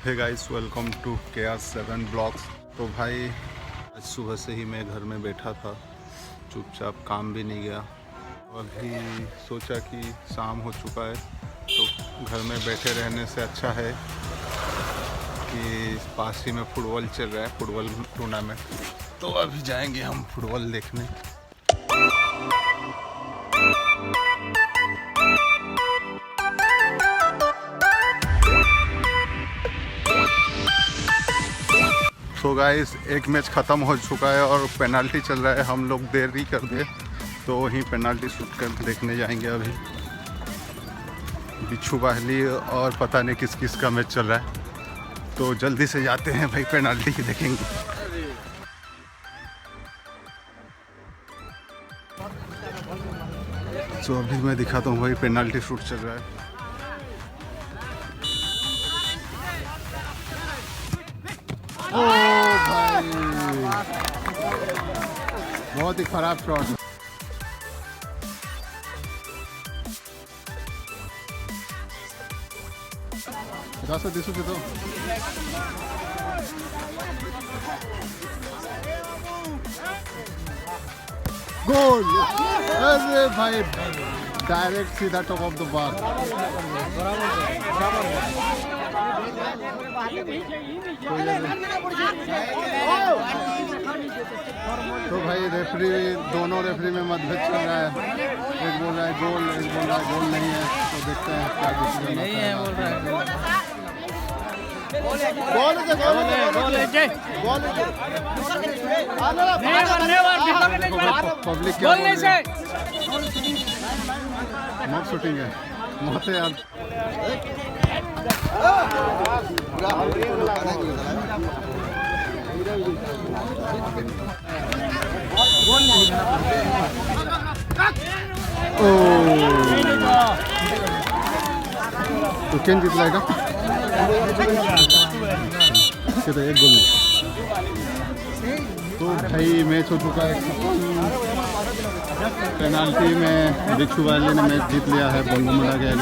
Hey guys, welcome to KR7 blogs. तो भाई आज सुबह से ही मैं घर में बैठा था, चुपचाप, काम भी नहीं गया। अभी सोचा कि शाम हो चुका है तो घर में बैठे रहने से अच्छा है कि पास ही में फुटबॉल चल रहा है, फुटबॉल टूर्नामेंट। तो अभी जाएंगे हम फुटबॉल देखने। तो गाइस, एक मैच ख़त्म हो चुका है और पेनाल्टी चल रहा है। हम लोग देरी कर दे तो वहीं पेनाल्टी शूट कर देखने जाएंगे। अभी बिच्छू बाहली और पता नहीं किस किस का मैच चल रहा है, तो जल्दी से जाते हैं भाई, पेनाल्टी ही देखेंगे। तो अभी मैं दिखाता हूँ भाई, पेनाल्टी शूट चल रहा है। ओ भाई, बहुत ही खराब शॉट। रास्ता दिसू देतो। गोल! अरे भाई, डायरेक्ट सीधा टॉप ऑफ द बार। तो भाई रेफरी, दोनों रेफरी में मतभेद चल रहा है। एक बोल रहा है गोल, एक बोल रहा है गोल नहीं है। तो देखते हैं क्या डिसीजन नहीं है, बोल रहा है पब्लिक क्या मत शूटिंग है, मत है यार। तो केन जितलाय का? तो एक गोल। तो भाई मैच हो चुका है, पेनाल्टी में बिच्छू वाले ने मैच जीत लिया है। बंगमुला गया।